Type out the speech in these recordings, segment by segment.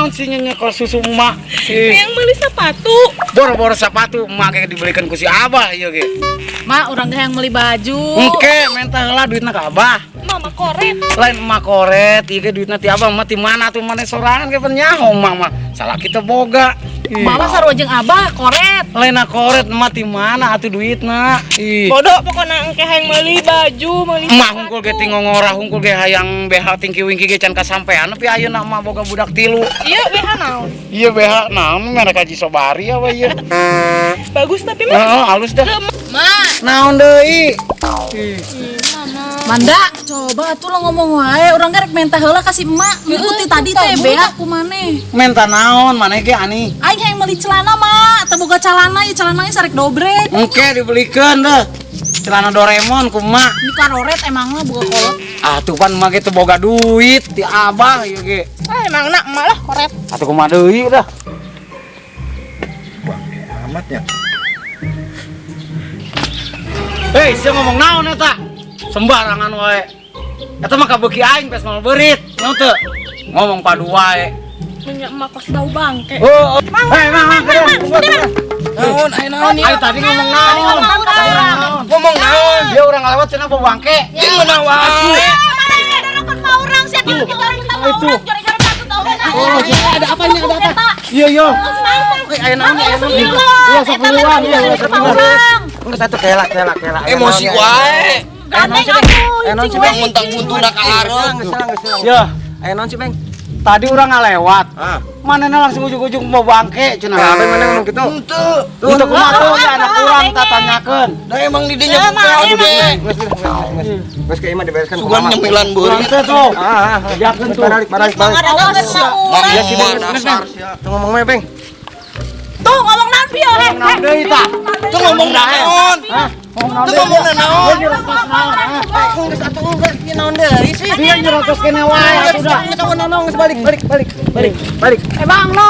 naon sih nyekol susu emak? Yang beli sepatu. Boro-boro sepatu emak kayak dibelikan ku si Abah ieu ge. Mak, urang teh yang meuli baju. Engke menta heula duitna ka Abah. Mama koret. Lain emak koret, ieu ge duitna ti Abah mah ti mana tuh maneh sorangan ge penyaho emak mah. Salah kita boga. Mama sarua jeung Abah koret. Lainna koret emak ti mana atuh duitna. Ih. Bodoh pokoknya engke hayang meuli baju, meuli Emak hungkul ge ting ngongorah hungkul ge hayang BH tingki-wingki ge can kasampean tapi ayeuna emak boga budak 3. Iya, BH naon? Iya BH naon merek Haji Sobari apa ieu? Bagus tapi mah. Heeh, halus dah. Ma, Naon deui? Manda, coba atuh lo ngomong wae, urang rek menta heula ka si emak. Ngikuti tadi teh beak ku maneh. Menta naon maneh ge ani? Aing hayang meuli celana, Mak. Teu boga calana, ieu celananya sarek dobrek. Engke dibelikeun deh. Celana Doraemon ku emak. Ini karoret emangnya boga kolot. Ah tuh pan emak ge teu boga duit ti Abah ieu ge. Emang nak emak lah koret. Atuh kumaha deui dah. Amat ya. Hei, sia ngomong naon eta? Sembarangan wae. Eta mah kabeuki aing pes mau beurit. Naon teu? Ngomong padu wae. Minyak emak kos bau bangke. Oh, hei mang, Naon, ayo naon ayo tadi ngomong naon? Ngomong naon? Dia orang ngalewat cenah bawa bangke. Di mana wae? Itu. Oh, ada apa ini? Ada apa? Iya, iya. Ayo naon, ayo naon. Iya, sok keluar, iya, sok keluar. Enggak satu kelak. Emosi wae. Ayo naon sih, Bang? Mentang buntuna kalareng. Ya, Ayo naon sih, Bang? tadi orang ngalewat. Ah. Manehna langsung ujug-ujug mau bangke cenah. Apa mana ngomong gitu? Henteu. Untuk kumaha tuh anak urang tatanyakeun. Da emang di dinya buka gede. Geus ke imah dibereskan ku mama. Sugan nyemilan Urang beuri. teh tuh. Jakeun tuh. Balik. Iya sih, Bang. Tuh ngomong mah, Bang. Tuh ngomong naon pieu he. Naon deui tah? Tuh ngomong naon? Hah? Tuh ngomong naon? Geus Atuh geus naon deui sih? dia nyerocos kene wae atuh dah. Geus balik. Bang no.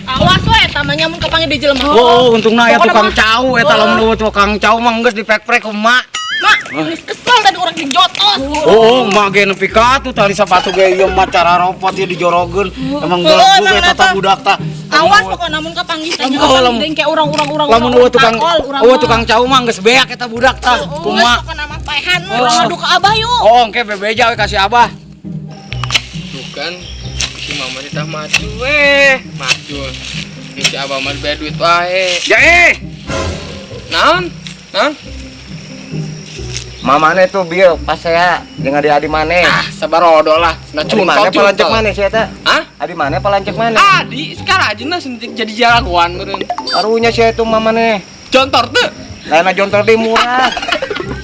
Awas we tamanya mun kapange di jelema. Oh, untungna aya tukang cau eta lamun tukang cau mah geus dipek-pek ku emak. Mak, geus kesel tadi urang dijotos. Oh, emak ge nepi ka atuh tali sepatu ge ieu mah cara ropot ieu dijorogeun. Emang belagu eta tah budak tah. Awas pokoknya namun kapanggih teh juga panggih kayak urang. Lamun tukang cau mah geus beak eta budak tah. Ku emak. Pokoknya mah paehan urang ngadu ka Abah yuk. Oh, engke bebeja we kasih Abah. Bukan si mama kita maju maju ini si abah mah bayar duit wae Ya naon Mamane tuh bil pas saya jeung adi maneh. sabarodo lah nah Adi maneh palancek maneh sih eta? Hah? Adi maneh palancek maneh? Adi sekarang aja nah sentik jadi jagoan meureun Karunya sih itu mamane. contor teu Lainna jontor di murah.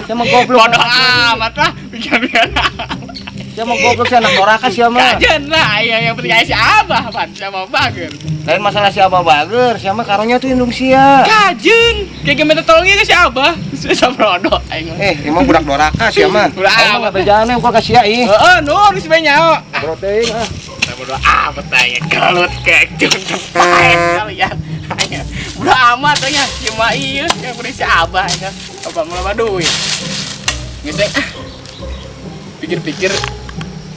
Saya mah goblok. bodoh amat lah biar Saya mah goblok sih anak doraka sih mah. kajen lah yang penting aya si abah pan sama bager Lain masalah si Abah bager, si mah karunya tuh indung sia. kajen kayak gimana tolongnya ke si abah sabarodo aing Emang budak doraka sih mah. Budak Aing mah kerjaannya engko ka sia ih. heeh nur si banyak Bro teuing ah. bodoh amat aja galut kayak contor paen kalian udah amat aja cuma iya yang berisi abah ya abah malah duit ngesek pikir-pikir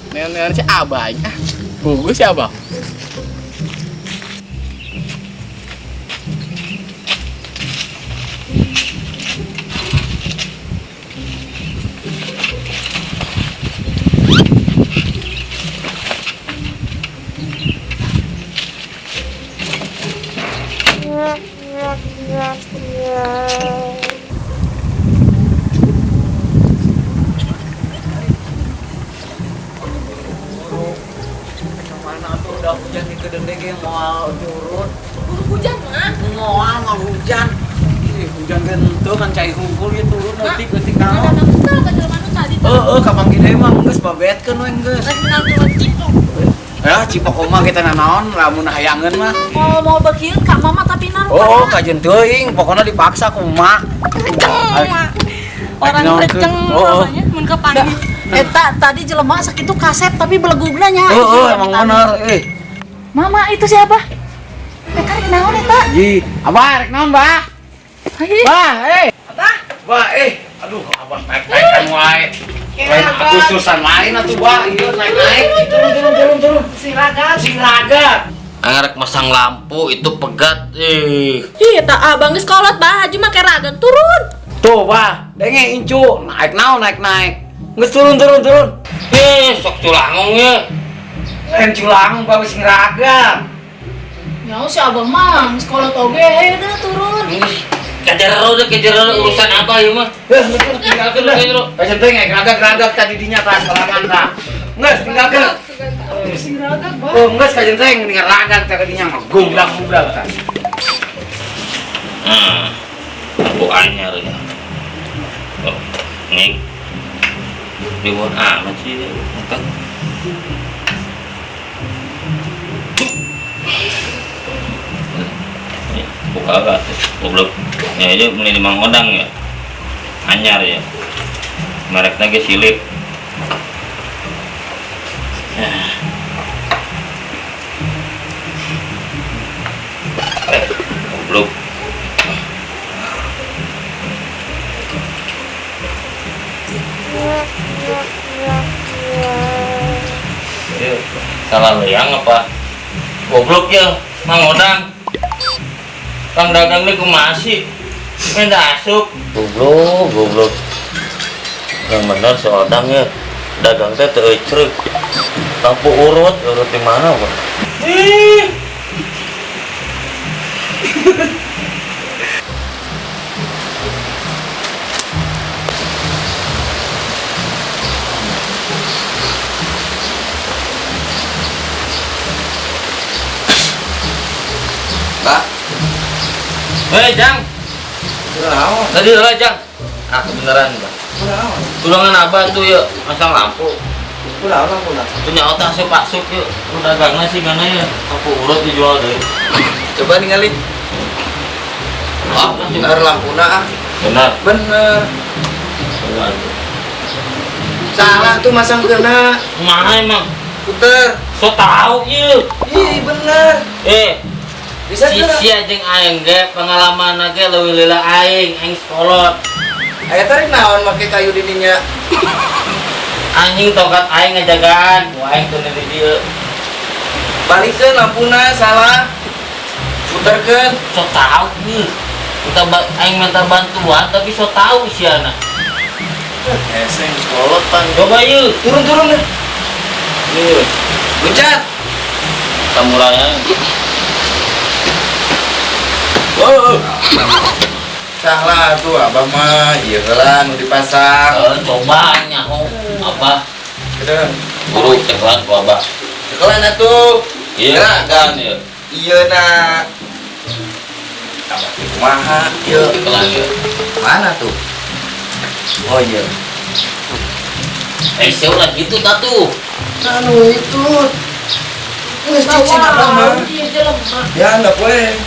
nenek si abah aja bagus si abah Mana tuh udah hujan di kedende ge moal turun. Hujan mah. Moal hujan. Ih, hujan ge henteu kan cai hungkul ieu turun leutik naon. Ada kesel ka jelema nu tadi. Kapan gede mah geus babetkeun we geus. Rek kenal tuh cipok. Ya, cipok mah kita naon lamun hayangeun mah. Mau bekieu ka mama tapi naon. Kajen teuing, pokona dipaksa ku emak. Orang receng namanya mun kapanggih. Eta tadi jelema sakitu kasep tapi belegugna nya. Emang bener. Mama itu siapa? Karek naon eta? Ji, Abah rek naon, Bah? Hai. Bah, Abah. Bah, aduh, Abah pek-pekan wae. Lain Agustusan lain atuh Bah, ieu naik-naik. Turun. Siragat. Ngarek masang lampu itu pegat. Ih, tak abang geus kolot bah, haji make ragan turun. Tuh Bah, denge incu, naik naon naik. Geus turun. Sok culangong ye. Lain culang Bah geus ngeragat. Ya si abah mah geus kolot oge dah turun. Kejar urusan apa ieu mah? Tinggalkeun deh. Pasien teh ngeragat tadi dinya tas sorangan tah. Geus tinggalkeun. Oh, geus ka jeung teh ngeragat teh dinya mah gumbrang tah. Aku anyar ya. Oh, ning. Dibuat amat sih. Entar. Buka agak goblok. Ya aja beli di Mang Odang ya. Anyar ya. Mereknya ge silip. Goblok. Salah liang apa? Goblok ya, Mang Odang. Kang dagang ini masih minta asup. Goblok. Yang bener si Odang ya, dagang teh teu ecrek. Lampu urut di mana, Pak? Pak. Jang. Tadi lah, Jang. Beneran, Pak. Tulangan abah tuh yuk, masang lampu. Punya otak sih Pak Suk yuk. Udah dagangnya sih gana ya. Lampu urut dijual deh. Coba ninggalin. Bener lampuna. Bener. Salah tuh masang kena. Mah emang. Puter. So tau yuk. Ih bener. Bisa Sia jeung aing ge pengalaman ge leuwih lila aing sekolot. Aya tarik naon make kayu di dinya. Anjing tokat aing ngajagaan, ku aing teu di dieu. Balikeun lampuna salah. Puterkeun. So tau yeuh. Kita aing minta bantuan tapi so tau siana. Eseng sekolot pan. Coba yeuh, Turun deh. yeuh. Loncat. Samurainya. Salah tuh abah mah, iya lah nu dipasang. Coba nyaho apa? Kedeung. Guru cekelan ku abah. Cekelan atuh. Iya, Geragan. ya. Iya nak. Abah teh kumaha? Ieu. Cekelan ya. Mana tuh? Oh iya. Ulah gitu tatu. Anu itu. Geus cicing abah mah. Ya enggak boleh.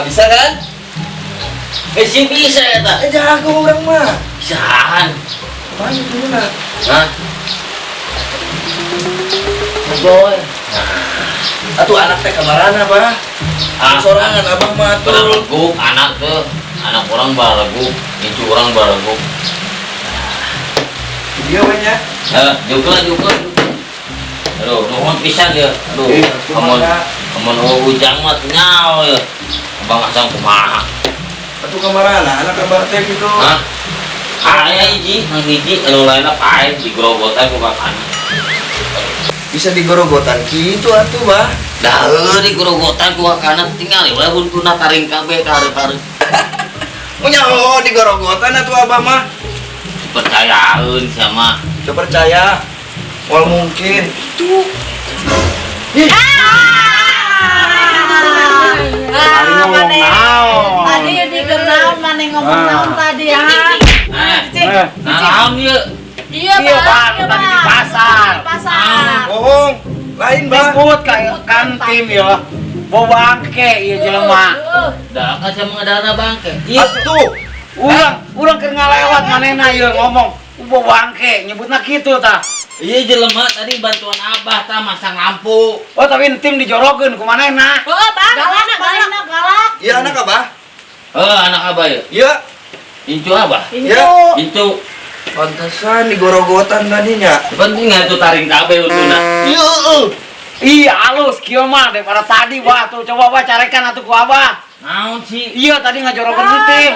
Bisa kan? Sih bisa ya tak? Jago orang mah. Bisaan. Mana dulu nak? Hah? Boy. Atuh anak teh kamarana bah. Sorangan abah mah Pernah tuh. leguk anak tuh. Anak orang baleguk, itu orang baleguk. Dia banyak. Juga. Aduh, nuhun pisan ya. Aduh, amun ujang mah nyaw ya. Abang asam kumaha. Atuh kamarana anak abah teh gitu. Hah? Aya hiji, nang hiji anu lainna pae digrogotan ku kakana. Bisa digorogotan gitu atuh bah. Da heuh digrogotan ku kakana tinggal we huntuna taring kabeh ka hareup-hareup. Munyaho digorogotan atuh abah mah. Percayaeun sama. Coba percaya. Wal mungkin. Tuh. Tadi ngomong naon? Tadi dikenal mana ngomong naon tadi ya? Naon ieu? Iya Pak, tadi di pasar. Bohong. Lain bah. Ikut ka kantin ya. Bawa bangke ieu jelema. Da ka sama ngadana bangke. Atuh. Urang keur ngalewat manehna ieu ngomong. Bawa bangke nyebutna kitu tah. Iya jelema tadi bantuan Abah tah masang lampu. Oh, tapi tim dijorokeun kumaha na? Oh, Bang, galak. Iya anak Abah. Anak Abah ya. Iya. Incu Abah. Iya. Incu. Pantesan digorogotan tadinya. Penting atuh taring kabeh utuna. Iya. Iya, halus kieu mah daripada tadi wah tuh coba carekan atuh ku Abah. Naon sih? Iya, tadi ngajorokeun tu tim.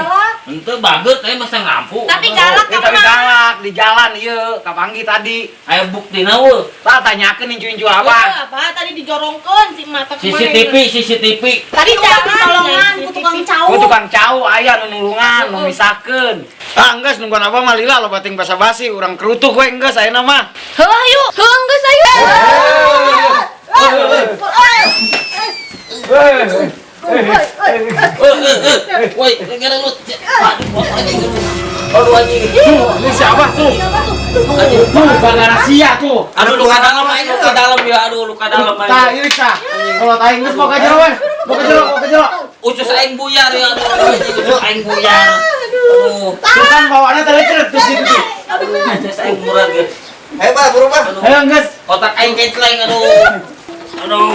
Henteu bageut teh masang lampu. Tapi galak Tapi galak di jalan ieu kapanggi tadi. Aya buktina weuh. Tah tanyakeun incu-incu Abah. Apa tadi dijorongkeun si mata CCTV. Tadi jalan Tolongan ku tukang cau. Ku tukang cau aya nu nulungan, nu misahkeun. Enggeus nungguan Abah mah lila lo bating basa-basi urang kerutuk we enggeus ayeuna mah. Heuh yuk, geus ayo. Woi, gara lu. Aduh anjing. Ini siapa tuh? Bukan rahasia tuh. Aduh luka dalam aing luka dalam ya. Aduh luka dalam aing. Tah, ini tah. Kalau tah geus mau ka jero we. Mau ka jero. Ucus aing buyar ya. Aduh ucus aing buyar. Aduh. Bukan bawaannya terlecet tuh situ. Ucus aing murah ge. Ayo Pak, buru Pak. Ayo geus. Otak aing keceleng aduh. Aduh.